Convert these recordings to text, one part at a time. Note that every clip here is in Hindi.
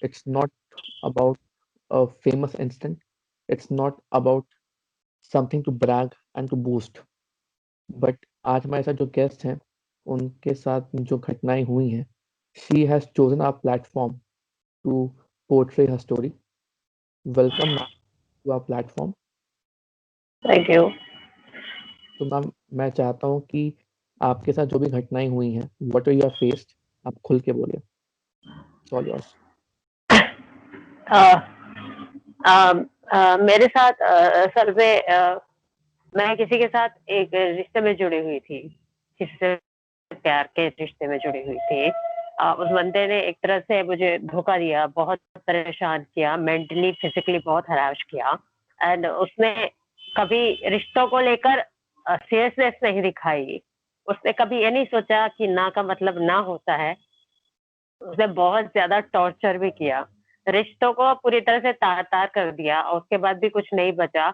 It's not about a famous instant. It's not about something to brag and to boast. But आज हमारे साथ जो गेस्ट हैं उनके साथ जो घटनाएं हुई हैं, she has chosen our platform to portray her story. Welcome ma'am to our platform. Thank you. तो मैम मैं चाहता हूँ कि आपके साथ जो भी घटनाएं हुई हैं, व्हाट यू हैव फेस्ड, आप खुल के बोलिए. It's all yours. मेरे साथ असल में मैं किसी के साथ एक रिश्ते में जुड़ी हुई थी, किसी से प्यार के रिश्ते में जुड़ी हुई थी। उस बंदे ने एक तरह से मुझे धोखा दिया, बहुत परेशान किया, मेंटली फिजिकली बहुत हराश किया। एंड उसने कभी रिश्तों को लेकर सीरियसनेस नहीं दिखाई। उसने कभी ये नहीं सोचा कि ना का मतलब ना होता है। उसने बहुत ज्यादा टॉर्चर भी किया, रिश्तों को पूरी तरह से तार तार कर दिया और उसके बाद भी कुछ नहीं बचा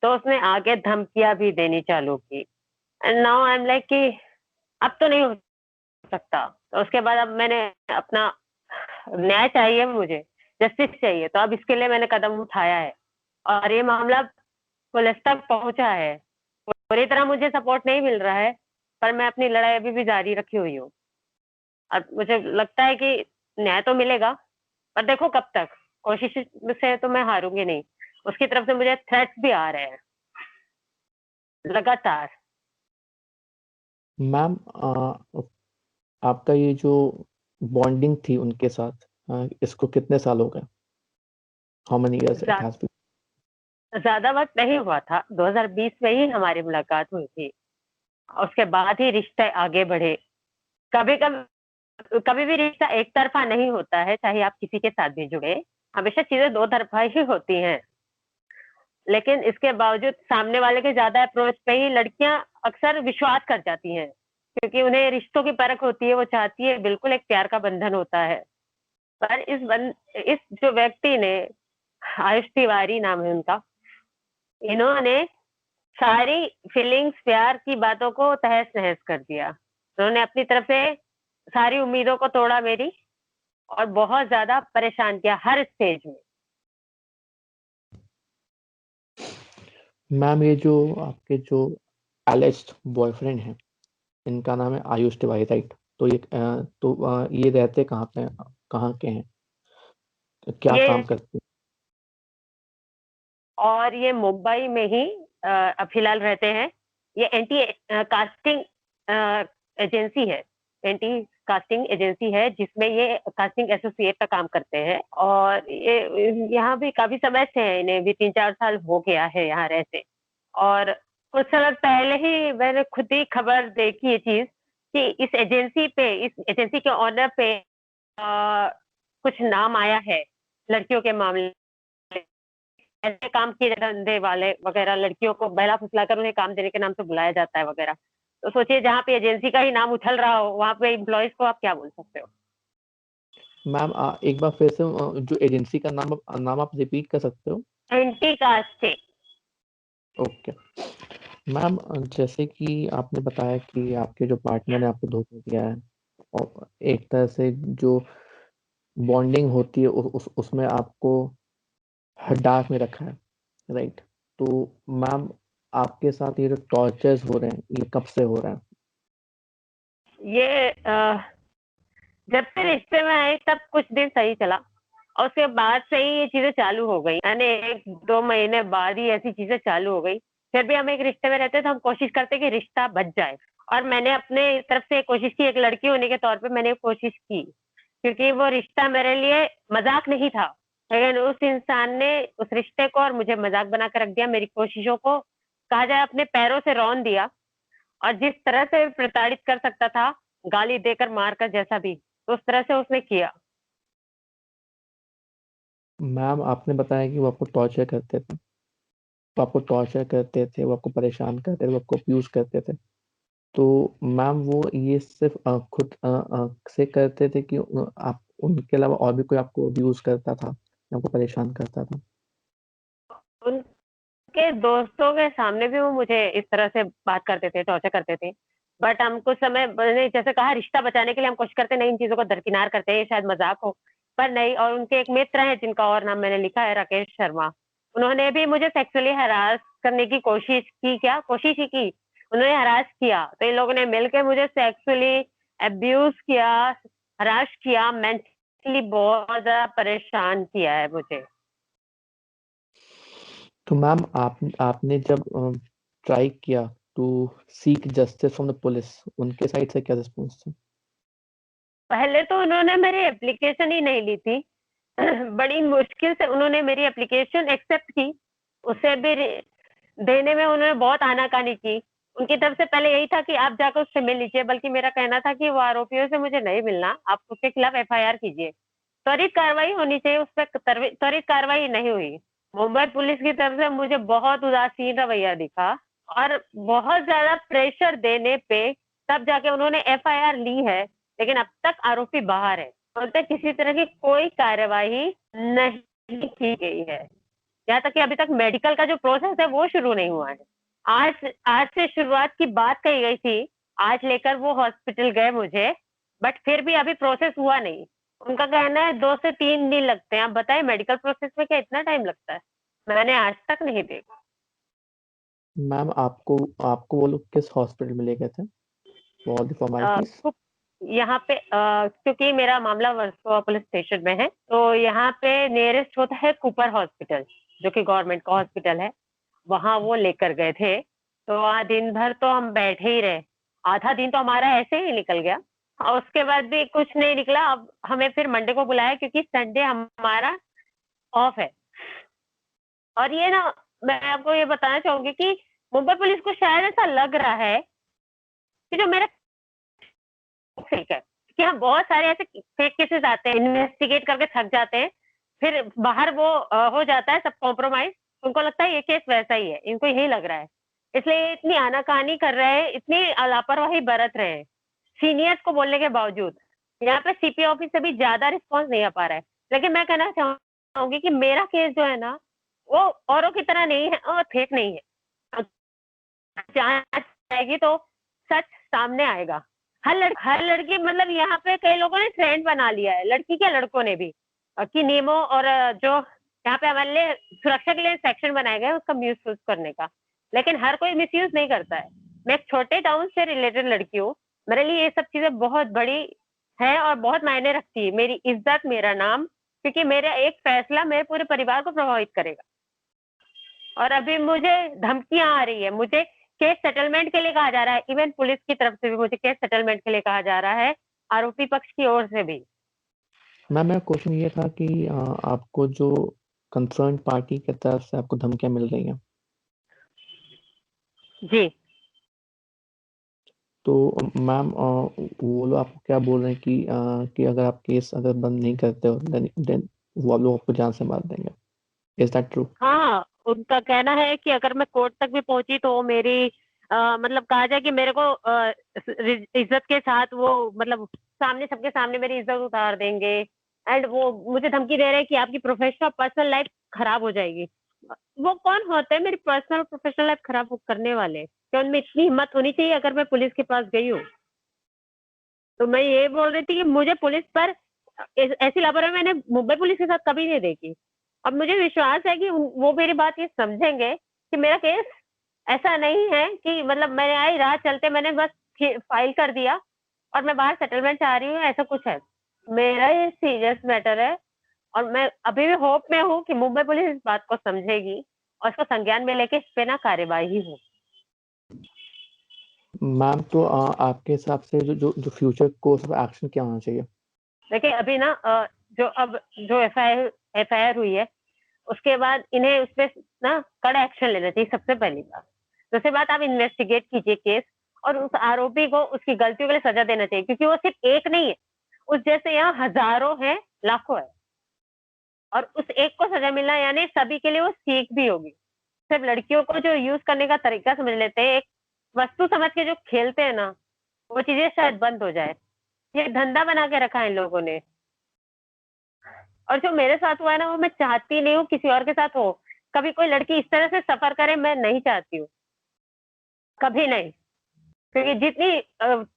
तो उसने आगे धमकियां भी देनी चालू की। And now I am like कि अब तो नहीं हो सकता। तो उसके बाद अब मैंने अपना न्याय चाहिए, मुझे जस्टिस चाहिए, तो अब इसके लिए मैंने कदम उठाया है और ये मामला पुलिस तक पहुंचा है। पूरी तरह मुझे सपोर्ट नहीं मिल रहा है पर मैं अपनी लड़ाई अभी भी जारी रखी हुई हूँ और मुझे लगता है कि न्याय तो मिलेगा, पर देखो कब तक। कोशिश से तो मैं हारूंगी नहीं। उसकी तरफ से मुझे थ्रेट्स भी आ रहे हैं लगातार। मैम आपका ये जो बॉन्डिंग थी उनके साथ, इसको कितने साल हो गए? How many years it has been? ज्यादा वक्त नहीं हुआ था, 2020 में ही हमारी मुलाकात हुई थी। उसके बाद ही रिश्ते आगे बढ़े। कभी कभी कभी भी रिश्ता एक तरफा नहीं होता है, चाहे आप किसी के साथ भी जुड़े, हमेशा चीजें दो तरफा ही होती हैं। लेकिन इसके बावजूद सामने वाले के ज्यादा अप्रोच पे ही लड़कियां अक्सर विश्वास कर जाती हैं, क्योंकि उन्हें रिश्तों की परख होती है। वो चाहती है, बिल्कुल एक प्यार का बंधन होता है। पर इस जो व्यक्ति ने, आयुष तिवारी नाम है उनका, इन्होंने सारी फीलिंग्स, प्यार की बातों को तहस नहस कर दिया। उन्होंने अपनी तरफ से सारी उम्मीदों को तोड़ा मेरी, और बहुत ज्यादा परेशान किया हर स्टेज में। मैम ये जो आपके जो एलिस्ट बॉयफ्रेंड हैं, इनका नाम है आयुष तिवारी, राइट? तो ये रहते कहाँ पे, कहाँ के हैं, क्या काम ये करते हैं? और ये मुंबई में ही फिलहाल रहते हैं। ये एंटी कास्टिंग एजेंसी है, एंटी कास्टिंग एजेंसी है, जिसमें ये कास्टिंग एसोसिएट का काम करते हैं। और ये यहाँ भी काफी समय से है, इन्हें भी 3-4 साल हो गया है यहाँ रहते। और कुछ समय पहले ही मैंने खुद ही खबर देखी ये चीज कि इस एजेंसी के ऑनर पे कुछ नाम आया है लड़कियों के मामले, ऐसे काम किए धंधे वाले वगैरह, लड़कियों को बहला फुसलाकर उन्हें काम देने के नाम से बुलाया जाता है वगैरह। तो सोचिए, जहाँ पे एजेंसी का ही नाम उछल रहा हो, वहाँ पे एम्प्लॉयज को आप क्या बोल सकते हो। मैम एक बार फिर से जो एजेंसी का नाम आप रिपीट कर सकते हो? Anti casting. ओके मैम, जैसे कि आपने बताया कि आपके जो पार्टनर ने आपको धोखा दिया है, और एक तरह से जो बॉन्डिंग होती है उसमें आपको डार्क में रखा है, राइट? तो मैम आपके साथ ये जो टॉर्चर्स हो रहे हैं, ये कब से हो रहा है? ये जब से रिश्ते में आए तब कुछ दिन सही चला, और उसके बाद से ही ये चीजें चालू हो गई। यानी 1-2 महीने बाद ही ऐसी चीजें चालू हो गई। फिर भी हम एक रिश्ते में रहते तो हम कोशिश करते कि रिश्ता बच जाए, और मैंने अपने तरफ से कोशिश की, एक लड़की होने के तौर पे मैंने कोशिश की, क्योंकि वो रिश्ता मेरे लिए मजाक नहीं था। लेकिन उस इंसान ने उस रिश्ते को और मुझे मजाक बना कर रख दिया, मेरी कोशिशों को कहा जाए अपने पैरों से रौंद दिया। और जिस तरह से प्रताड़ित कर सकता था, गाली देकर, मारकर, जैसा भी, तो उस तरह से उसने किया। मैम आपने बताया कि वो आपको टॉर्चर करते थे, वो आपको टॉर्चर करते थे, वो आपको परेशान करते थे, वो आपको अब्यूज करते थे। तो मैम वो ये सिर्फ खुद से करते थे कि आप उनके अलावा और भी कोई आपको अब्यूज करता था या आपको परेशान करता था? उनके दोस्तों के सामने भी वो मुझे इस तरह से बात करते थे, टॉर्चर करते थे। बट हम कुछ समय, मैंने जैसे कहा, रिश्ता बचाने के लिए हम कोशिश करते नहीं, इन चीजों को दरकिनार करते हैं, शायद मजाक हो। पर नहीं। और उनके एक मित्र हैं जिनका और नाम मैंने लिखा है, राकेश शर्मा। उन्होंने भी मुझे सेक्सुअली हरास करने की कोशिश ही की। उन्होंने हरास किया, तो इन लोगों ने मिलके मुझे सेक्सुअली अब्यूज किया, हरास किया, मेंटली बहुत ज़्यादा परेशान किया है मुझे। तो मैम आपने जब ट्राई किया to seek justice from the police, उनके साइड से क्या रिस्पॉन्स था? पहले तो उन्होंने मेरी एप्लीकेशन ही नहीं ली थी। बड़ी मुश्किल से उन्होंने मेरी एप्लीकेशन एक्सेप्ट की। उसे भी देने में उन्होंने बहुत आनाकानी की। उनकी तरफ से पहले यही था कि आप जाकर उससे मिल लीजिए, बल्कि मेरा कहना था कि वो आरोपियों से मुझे नहीं मिलना, आप उसके खिलाफ एफआईआर कीजिए। त्वरित कार्रवाई होनी चाहिए, उस पर त्वरित कार्रवाई नहीं हुई। मुंबई पुलिस की तरफ से मुझे बहुत उदासीन रवैया दिखा, और बहुत ज्यादा प्रेशर देने पे तब जाके उन्होंने एफआईआर ली है, लेकिन अब तक आरोपी बाहर है। अब तक किसी तरह की कोई कार्यवाही नहीं की गई है। यहाँ तक कि अभी तक मेडिकल का जो प्रोसेस है वो शुरू नहीं हुआ है। आज आज से शुरुआत की बात कही गई थी, आज लेकर वो हॉस्पिटल गए मुझे, बट फिर भी अभी प्रोसेस हुआ नहीं। उनका कहना है 2 से 3 दिन लगते हैं। आप बताइए मेडिकल प्रोसेस में क्या इतना टाइम लगता है? मैंने आज तक नहीं देखा। मैम आपको आपको वो लोग किस हॉस्पिटल में ले गए थे, फॉर द फॉर्मेलिटीज? तो यहाँ पे क्योंकि मेरा मामला वर्सोवा पुलिस स्टेशन में है, तो यहाँ पे नियरेस्ट होता है कूपर हॉस्पिटल, जो कि गवर्नमेंट का हॉस्पिटल है। वहां वो लेकर गए थे। तो वहाँ दिन भर तो हम बैठे ही रहे। आधा दिन तो हमारा ऐसे ही निकल गया, और उसके बाद भी कुछ नहीं निकला। अब हमें फिर मंडे को बुलाया, क्योंकि संडे हमारा ऑफ है। और ये ना, मैं आपको ये बताना चाहूंगी कि मुंबई पुलिस को शायद ऐसा लग रहा है कि जो मेरा फेक है, कि हम बहुत सारे ऐसे फेक केसेस आते हैं, इन्वेस्टिगेट करके थक जाते हैं, फिर बाहर वो हो जाता है सब कॉम्प्रोमाइज। उनको लगता है ये केस वैसा ही है, इनको यही लग रहा है, इसलिए ये इतनी आनाकानी कर रहे हैं, इतनी लापरवाही बरत रहे हैं सीनियर्स को बोलने के बावजूद। यहाँ पे सीपी ऑफिस से भी ज्यादा रिस्पॉन्स नहीं आ पा रहा है। लेकिन मैं कहना चाहूंगी कि मेरा केस जो है ना, वो औरों की तरह नहीं है और फेक नहीं है। जांच आएगी तो सच सामने आएगा। हर लड़की, मतलब यहाँ पे कई लोगों ने ट्रेंड बना लिया है, लड़की क्या लड़कों ने भी, कि नीमो और जो यहाँ पे हमारे लिए सुरक्षा के लिए सेक्शन बनाए गए उसका मिसयूज करने का। लेकिन हर कोई मिसयूज नहीं करता है। मैं एक छोटे टाउन से रिलेटेड लड़की हूँ। मेरे लिए ये सब चीजें बहुत बड़ी है और बहुत मायने रखती है, मेरी इज्जत, मेरा नाम, क्योंकि मेरा एक फैसला मेरे पूरे परिवार को प्रभावित करेगा। और अभी मुझे धमकियां आ रही है, मुझे केस सेटलमेंट के लिए कहा जा रहा है। इवन पुलिस की तरफ से भी मुझे केस सेटलमेंट के लिए कहा जा रहा है, आरोपी पक्ष की ओर से भी। मैम मेरा क्वेश्चन ये था कि आपको जो कंसर्न पार्टी की तरफ से आपको धमकियां मिल रही हैं, जी। तो मैम वो लोग आपको क्या बोल रहे हैं कि अगर आप केस अगर बंद नहीं करते हो देन वो आप लोग आपको जान से मार देंगे? Is that true? हाँ, उनका कहना है कि अगर मैं कोर्ट तक भी पहुंची तो वो मेरी मतलब कहा जाए कि मेरे को इज्जत के साथ वो, मतलब सामने, सबके सामने मेरी इज्जत उतार देंगे। एंड वो मुझे धमकी दे रहे हैं कि आपकी प्रोफेशनल पर्सनल लाइफ खराब हो जाएगी। वो कौन होते हैं मेरी पर्सनल और प्रोफेशनल लाइफ खराब करने वाले? क्या उनमें इतनी हिम्मत होनी चाहिए अगर मैं पुलिस के पास गई हूँ? तो मैं ये बोल रही थी कि मुझे पुलिस पर ऐसी लापरवाही मैंने मुंबई पुलिस के साथ कभी नहीं देखी। अब मुझे विश्वास है कि वो मेरी बात ये समझेंगे कि मेरा केस ऐसा नहीं है कि मतलब मैंने आई राह चलते मैंने बस फाइल कर दिया और मैं बाहर सेटलमेंट चाह रही हूँ, ऐसा कुछ है। मेरा ये सीरियस मैटर है, और मैं अभी भी होप में हूँ कि मुंबई पुलिस इस बात को समझेगी और इसको संज्ञान में लेके इस पे ना कार्यवाही हो। मैम तो आपके हिसाब से जो फ्यूचर कोर्स ऑफ एक्शन क्या होना चाहिए? देखिए अभी ना जो एफआईआर हुई है, उसके बाद इन्हें उस पे ना कड़ा एक्शन लेना चाहिए सबसे पहली बात। दूसरी बात, आप इन्वेस्टिगेट कीजिए केस, और उस आरोपी को उसकी गलतियों के लिए सजा देना चाहिए, क्योंकि वो सिर्फ एक नहीं है, उस जैसे यहाँ हजारों हैं, लाखों है। और उस एक को सजा मिलना यानी सभी के लिए वो सीख भी होगी। सिर्फ लड़कियों को जो यूज करने का तरीका समझ लेते हैं, एक वस्तु समझ के जो खेलते हैं ना, वो चीजें शायद बंद हो जाए। ये धंधा बना के रखा है इन लोगों ने। और जो मेरे साथ हुआ है ना, वो मैं चाहती नहीं हूँ किसी और के साथ हो। कभी कोई लड़की इस तरह से सफर करे, मैं नहीं चाहती हूँ, कभी नहीं। क्योंकि जितनी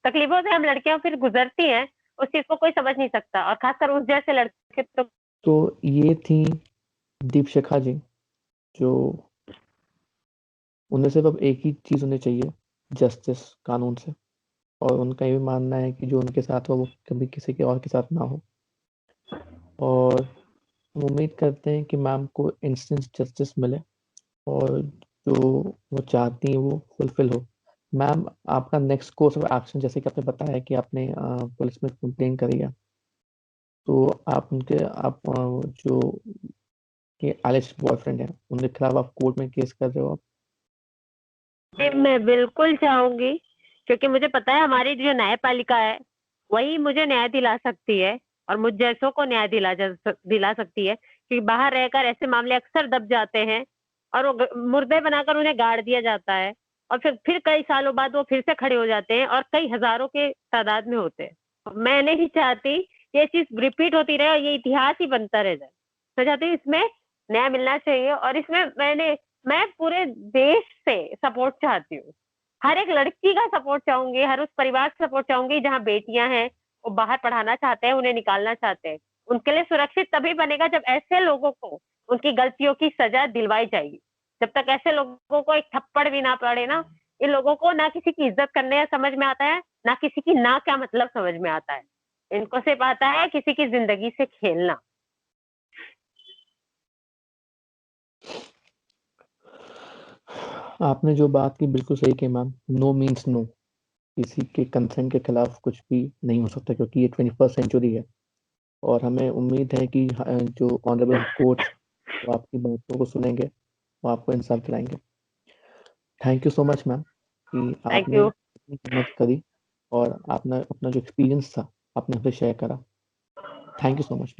तकलीफों से हम लड़कियां फिर गुजरती हैं, उस चीज को कोई समझ नहीं सकता, और खासकर उस जैसे लड़के तो ये थी दीपशिखा जी, जो उन्हें सिर्फ अब एक ही चीज उन्हें चाहिए, जस्टिस, कानून से। और उनका ये भी मानना है कि जो उनके साथ हुआ वो कभी किसी के और के साथ ना हो। और हम उम्मीद करते हैं कि मैम को इंस्टेंट जस्टिस मिले और जो वो चाहती हैं वो फुलफिल हो। मैम, आपका नेक्स्ट कोर्स ऑफ एक्शन, जैसे कि आपने बताया कि आपने पुलिस में कंप्लेन करी है, तो जो के एलिस बॉयफ्रेंड है उनके खिलाफ आप कोर्ट में केस कर रहे हो आप? मैं बिल्कुल चाहूंगी, क्योंकि मुझे पता है हमारी जो न्यायपालिका है वही मुझे न्याय दिला सकती है, और मुझ जैसों को न्याय दिला सकती है, क्योंकि बाहर रहकर ऐसे मामले अक्सर दब जाते हैं और वो मुर्दे बनाकर उन्हें गाड़ दिया जाता है, और फिर कई सालों बाद वो फिर से खड़े हो जाते हैं और कई हजारों के तादाद में होते हैं। मैं नहीं चाहती ये चीज रिपीट होती रहे और ये इतिहास ही बनता रह जाए। मैं चाहती हूँ इसमें न्याय मिलना चाहिए, और इसमें मैं पूरे देश से सपोर्ट चाहती हूँ। हर एक लड़की का सपोर्ट चाहूंगी, हर उस परिवार से सपोर्ट चाहूंगी जहाँ बेटियां हैं, वो बाहर पढ़ाना चाहते हैं, उन्हें निकालना चाहते हैं। उनके लिए सुरक्षित तभी बनेगा जब ऐसे लोगों को उनकी गलतियों की सजा दिलवाई जाएगी। जब तक ऐसे लोगों को एक थप्पड़ भी ना पड़े ना, इन लोगों को ना किसी की इज्जत करने समझ में आता है, ना किसी की ना क्या मतलब समझ में आता है। इनको सिर्फ आता है किसी की जिंदगी से खेलना। आपने जो बात की बिल्कुल सही की मैम। No means no. किसी के कंसेंट के खिलाफ कुछ भी नहीं हो सकता, क्योंकि ये 21st सेंचुरी है। और हमें उम्मीद है कि जो ऑनरेबल कोर्ट वो आपकी बातों को सुनेंगे, वो आपको इंसाफ दिलाएंगे। Thank you so much ma'am कि थैंक आपने यू। इतनी हिम्मत करी और आपने अपना जो एक्सपीरियंस था आपने हमसे शेयर करा। Thank you so much.